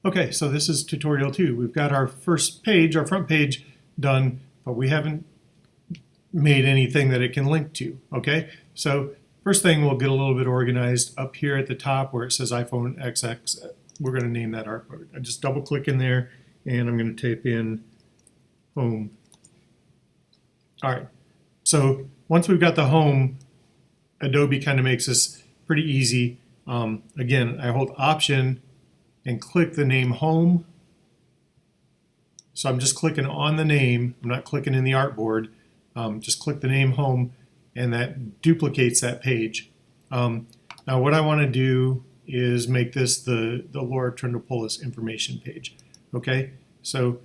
Okay, so this is tutorial 2. We've got our first page, our front page done, but we haven't made anything that it can link to, okay? So first thing, we'll get a little bit organized up here at the top where it says iPhone XX. We're going to name that artboard. I just double click in there and I'm going to type in home. All right, so once we've got the home, Adobe kind of makes this pretty easy. Again, I hold Option and click the name home. So I'm just clicking on the name. I'm not clicking in the artboard. Just click the name home and that duplicates that page. Now what I want to do is make this the Laura Trindlepoulos information page. Okay, so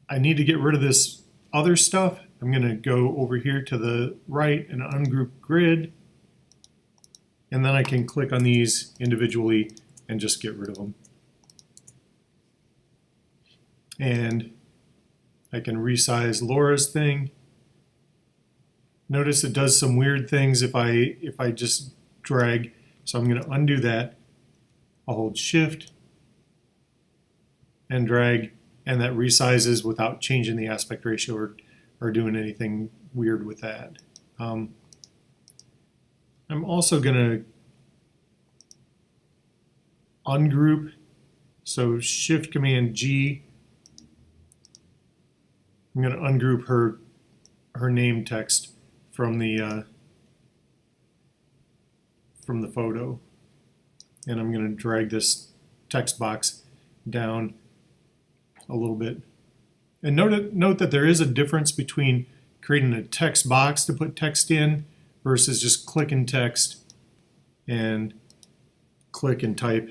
I need to get rid of this other stuff. I'm going to go over here to the right and ungroup grid, and then I can click on these individually and just get rid of them. And I can resize Laura's thing. Notice it does some weird things if I just drag. So I'm going to undo that. I'll hold Shift and drag, and that resizes without changing the aspect ratio or doing anything weird with that. I'm also going to ungroup. So Shift Command G. I'm going to ungroup her name text from the photo, and I'm going to drag this text box down a little bit. And note that there is a difference between creating a text box to put text in versus just clicking text and click and type.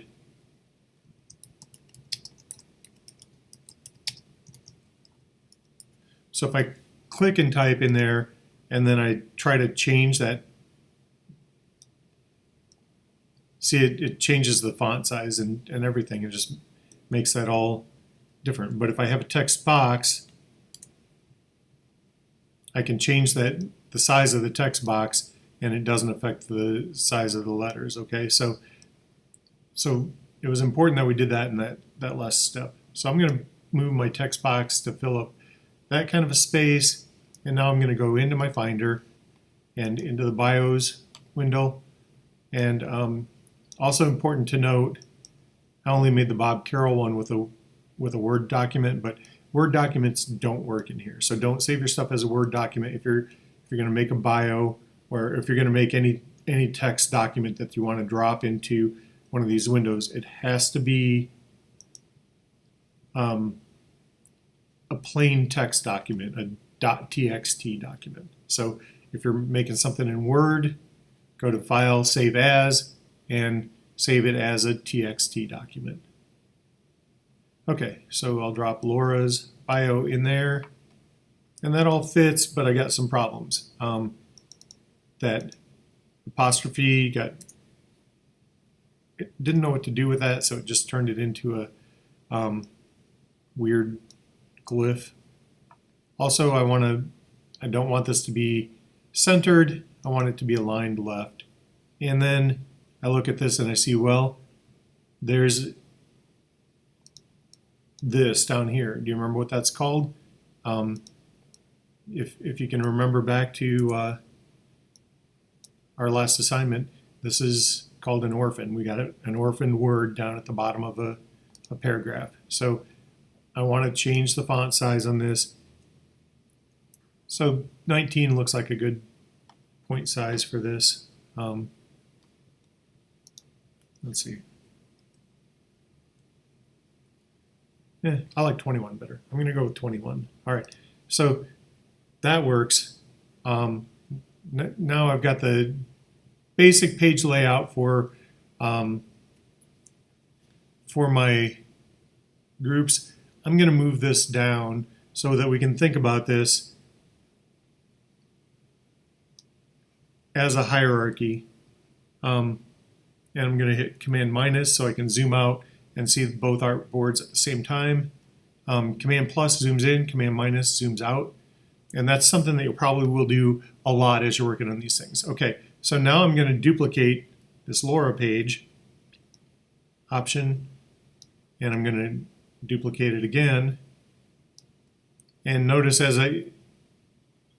So if I click and type in there and then I try to change that, see it changes the font size and everything. It just makes that all different. But if I have a text box, I can change the size of the text box and it doesn't affect the size of the letters, okay? So it was important that we did that in that last step. So I'm going to move my text box to fill up that kind of a space, and now I'm going to go into my Finder and into the BIOS window. And also important to note, I only made the Bob Carroll one with a Word document, but Word documents don't work in here. So don't save your stuff as a Word document if you're going to make a bio, or if you're going to make any text document that you want to drop into one of these windows. It has to be a plain text document, a .txt document. So if you're making something in Word, go to File, Save As, and save it as a TXT document. Okay, so I'll drop Laura's bio in there, and that all fits, but I got some problems. That apostrophe didn't know what to do with that, so it just turned it into a weird glyph. Also, I don't want this to be centered. I want it to be aligned left. And then I look at this and I see, well, there's this down here. Do you remember what that's called? If you can remember back to our last assignment, this is called an orphan. We got an orphaned word down at the bottom of a paragraph. So I want to change the font size on this. So 19 looks like a good point size for this. Let's see. Yeah, I like 21 better. I'm going to go with 21. All right, so that works. Now I've got the basic page layout for my groups. I'm going to move this down so that we can think about this as a hierarchy. And I'm going to hit Command minus so I can zoom out and see both artboards at the same time. Command plus zooms in, Command minus zooms out. And that's something that you probably will do a lot as you're working on these things. Okay, so now I'm going to duplicate this Laura page. Option, and I'm going to duplicate it again. And notice as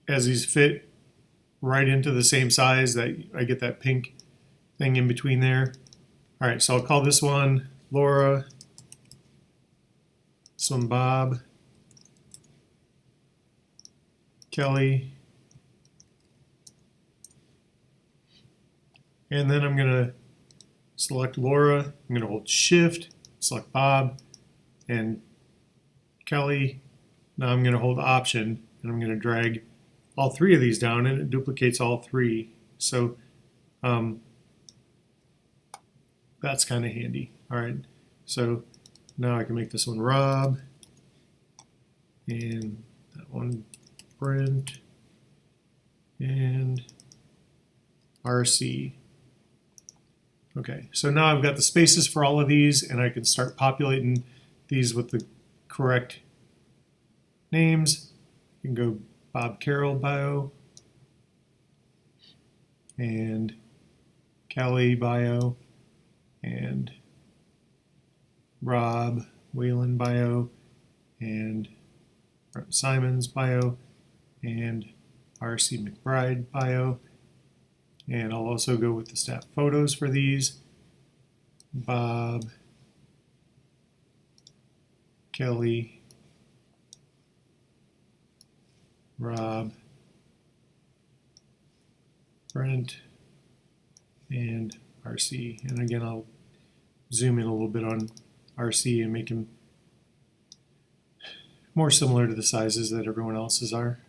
these fit right into the same size that I get that pink thing in between there. All right, so I'll call this one Laura, this one Bob, Kelly, and then I'm going to select Laura. I'm going to hold Shift, select Bob and Kelly. Now I'm going to hold Option and I'm going to drag all three of these down, and it duplicates all three. So that's kind of handy. All right, so now I can make this one Rob and that one Brent and RC. Okay, so now I've got the spaces for all of these, and I can start populating these with the correct names. You can go Bob Carroll bio and Kelly bio and Rob Whalen bio and Simon's bio and RC McBride bio. And I'll also go with the staff photos for these. Bob, Kelly, Rob, Brent, and RC. And again, I'll zoom in a little bit on RC and make him more similar to the sizes that everyone else's are.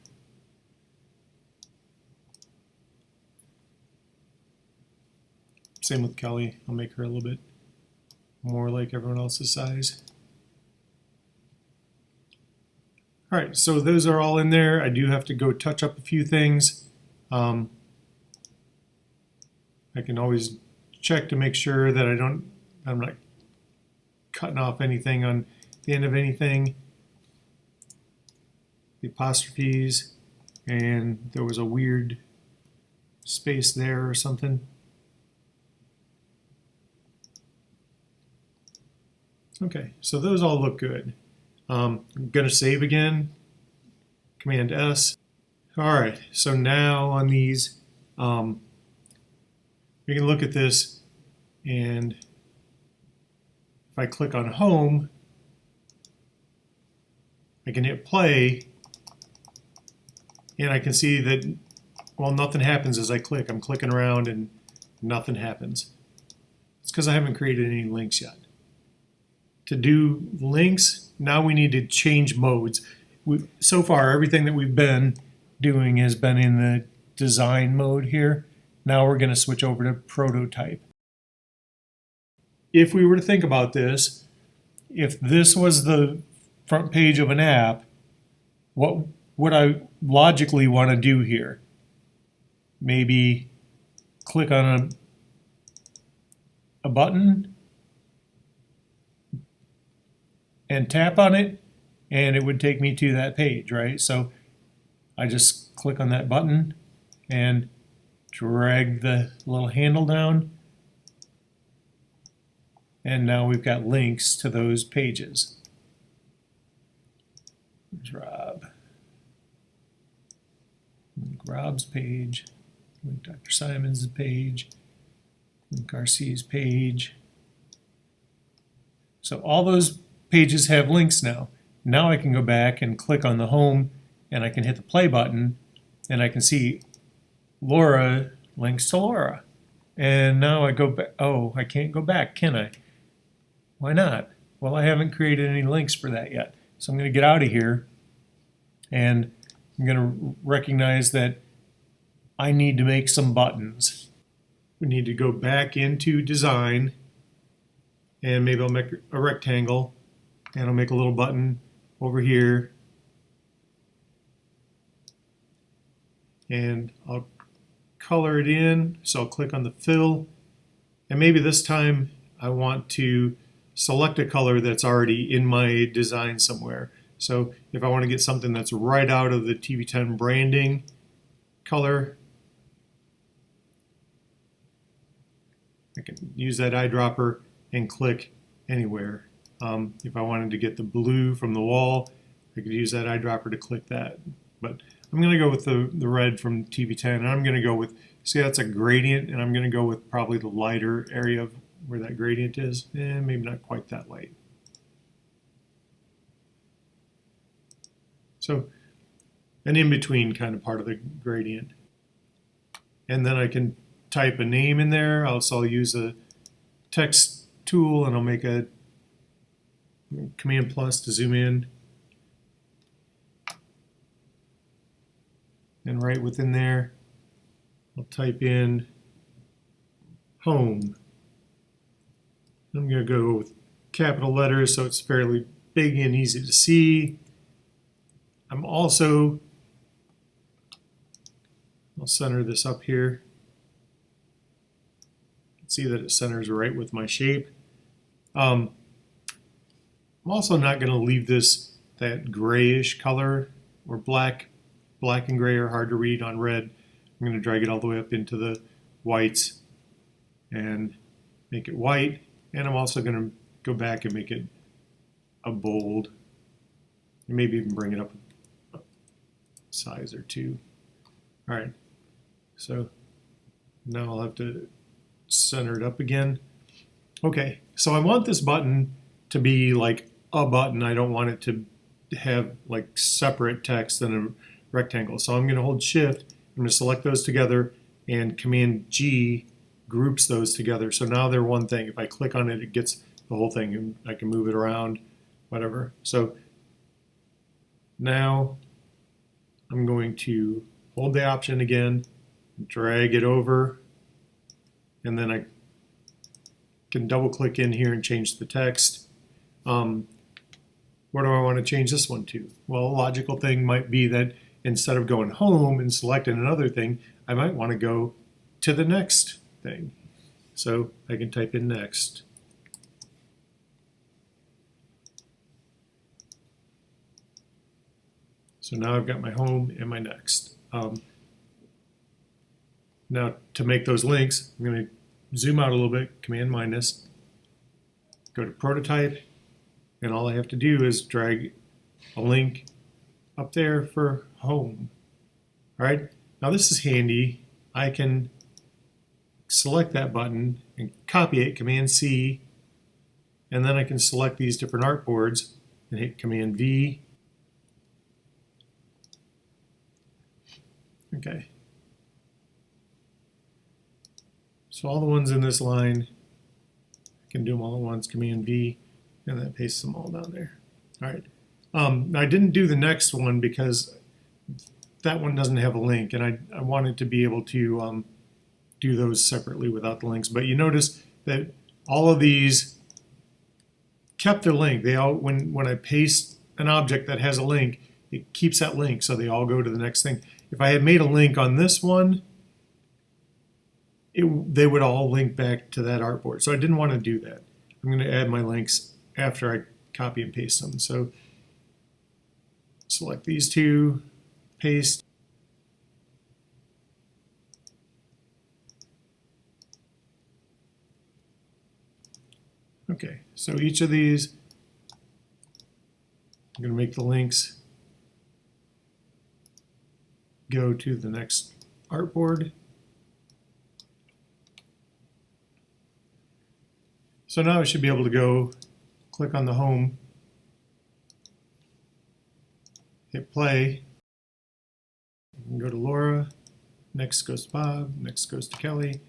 Same with Kelly. I'll make her a little bit more like everyone else's size. All right, so those are all in there. I do have to go touch up a few things. I can always check to make sure that I'm not cutting off anything on the end of anything. The apostrophes, and there was a weird space there or something. Okay, so those all look good. I'm going to save again, Command S. All right, so now on these, we can look at this, and if I click on Home, I can hit play, and I can see that, well, nothing happens as I click. I'm clicking around and nothing happens. It's because I haven't created any links yet. To do links, now we need to change modes. So far, everything that we've been doing has been in the design mode here. Now we're going to switch over to prototype. If we were to think about this, if this was the front page of an app, what would I logically want to do here? Maybe click on a button and tap on it, and it would take me to that page, right? So I just click on that button and drag the little handle down, and now we've got links to those pages. There's Rob. Link Rob's page. Link Dr. Simon's page. Link RC's page. So all those pages have links now. Now I can go back and click on the home, and I can hit the play button, and I can see Laura links to Laura. And now I go back. Oh, I can't go back, can I? Why not? Well, I haven't created any links for that yet. So I'm going to get out of here, and I'm going to recognize that I need to make some buttons. We need to go back into design, and maybe I'll make a rectangle, and I'll make a little button over here, and I'll color it in. So I'll click on the fill, and maybe this time I want to select a color that's already in my design somewhere. So if I want to get something that's right out of the TV10 branding color, I can use that eyedropper and click anywhere. If I wanted to get the blue from the wall, I could use that eyedropper to click that. But I'm going to go with the red from TV10, and I'm going to go with, see, that's a gradient, and I'm going to go with probably the lighter area of where that gradient is, and maybe not quite that light. So an in-between kind of part of the gradient. And then I can type a name in there. I'll use a text tool, and I'll make a Command plus to zoom in. And right within there, I'll type in home. I'm going to go with capital letters so it's fairly big and easy to see. I'll center this up here. See that it centers right with my shape. I'm also not going to leave this that grayish color, or black and gray are hard to read on red. I'm going to drag it all the way up into the whites and make it white. And I'm also going to go back and make it a bold, and maybe even bring it up a size or two. All right, so now I'll have to center it up again. Okay, so I want this button to be like a button. I don't want it to have like separate text than a rectangle. So I'm going to hold Shift, I'm going to select those together, and Command G groups those together. So now they're one thing. If I click on it, it gets the whole thing, and I can move it around, whatever. So now I'm going to hold the Option again, drag it over, and then I can double click in here and change the text. What do I want to change this one to? Well, a logical thing might be that instead of going home and selecting another thing, I might want to go to the next thing. So I can type in next. So now I've got my home and my next. Now to make those links, I'm going to zoom out a little bit, Command minus, go to prototype, and all I have to do is drag a link up there for home. All right, now this is handy. I can select that button and copy it, Command C, and then I can select these different artboards and hit Command V. Okay. So all the ones in this line, I can do them all at once, Command V, and that pastes them all down there. All right. I didn't do the next one because that one doesn't have a link, and I wanted to be able to do those separately without the links. But you notice that all of these kept their link. They all, when I paste an object that has a link, it keeps that link, so they all go to the next thing. If I had made a link on this one, they would all link back to that artboard. So I didn't want to do that. I'm going to add my links after I copy and paste them. So select these two, paste. Okay, so each of these, I'm going to make the links go to the next artboard. So now I should be able to go click on the home, hit play, go to Laura, next goes to Bob, next goes to Kelly,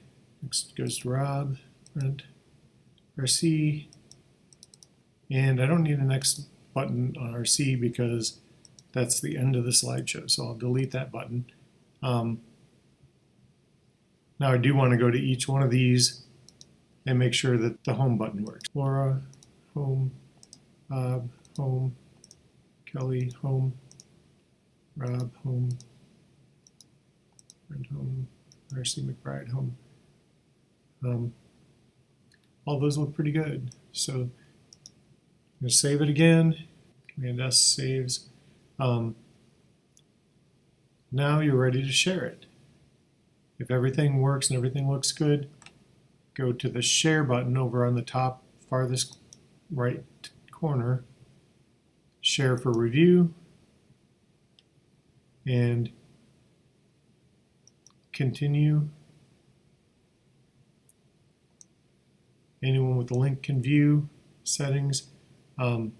next goes to Rob, Brent, RC, and I don't need a next button on RC because that's the end of the slideshow, so I'll delete that button. Now I do want to go to each one of these and make sure that the home button works. Laura, home, Bob, home, Kelly, home, Rob, home, Brent, home, RC McBride, home. All those look pretty good. So I'm going to save it again. Command S saves. Now you're ready to share it. If everything works and everything looks good, go to the share button over on the top farthest right corner, share for review, and continue. Anyone with the link can view settings. It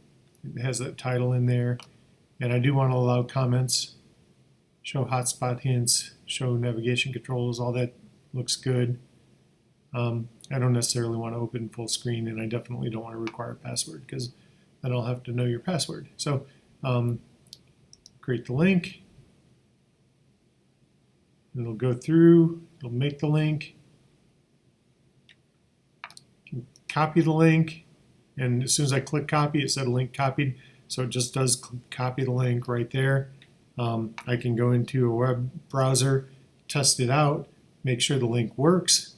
has that title in there. And I do want to allow comments, show hotspot hints, show navigation controls, all that looks good. I don't necessarily want to open full screen, and I definitely don't want to require a password because then I'll have to know your password. So create the link. It'll go through, it'll make the link. Copy the link, and as soon as I click copy, it said link copied, so it just does copy the link right there. I can go into a web browser, test it out, make sure the link works.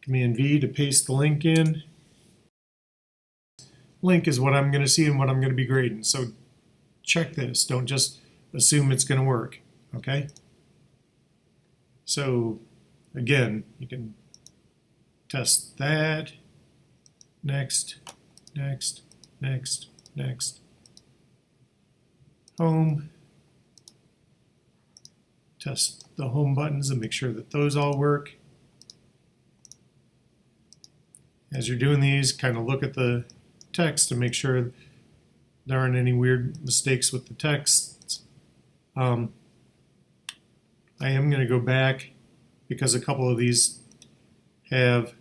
Command V to paste the link in. Link is what I'm going to see and what I'm going to be grading, so check this. Don't just assume it's going to work, okay? So again, you can test that. Next, next, next, next. Home. Test the home buttons and make sure that those all work. As you're doing these, kind of look at the text to make sure there aren't any weird mistakes with the text. I am going to go back because a couple of these have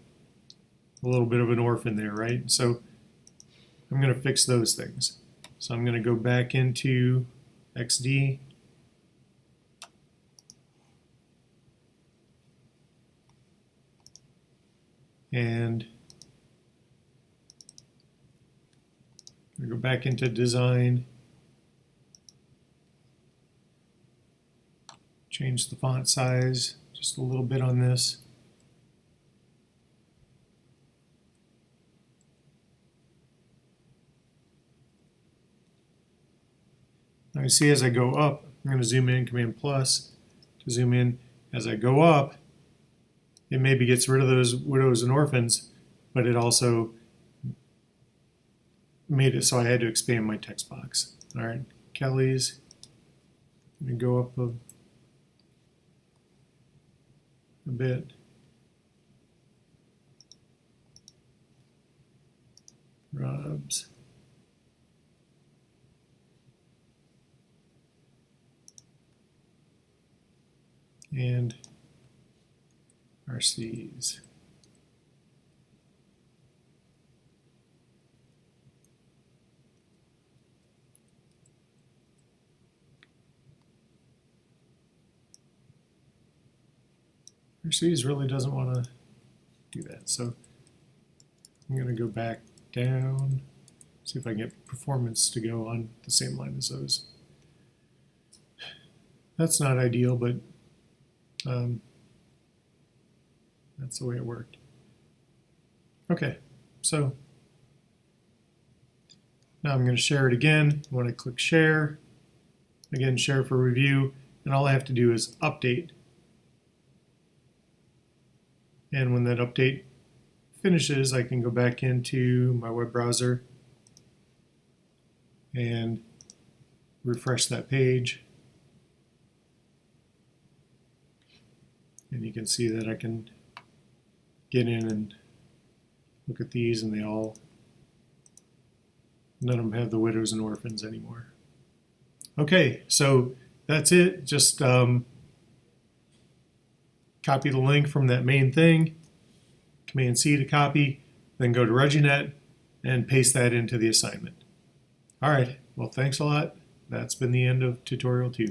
a little bit of an orphan there, right? So I'm going to fix those things. So I'm going to go back into XD. And I'm going to go back into design. Change the font size just a little bit on this. Now you see as I go up, I'm going to zoom in, Command plus to zoom in. As I go up, it maybe gets rid of those widows and orphans, but it also made it so I had to expand my text box. All right, Kelly's. I'm going to go up a bit. Rob's. And RC's. RC's really doesn't want to do that, so I'm going to go back down, see if I can get performance to go on the same line as those. That's not ideal, but that's the way it worked. Okay, so now I'm going to share it again. When I click share, again, share for review, and all I have to do is update. And when that update finishes, I can go back into my web browser and refresh that page. And you can see that I can get in and look at these, and none of them have the widows and orphans anymore. Okay, so that's it. Just copy the link from that main thing, Command C to copy, then go to ReggieNet and paste that into the assignment. All right, well, thanks a lot. That's been the end of tutorial 2.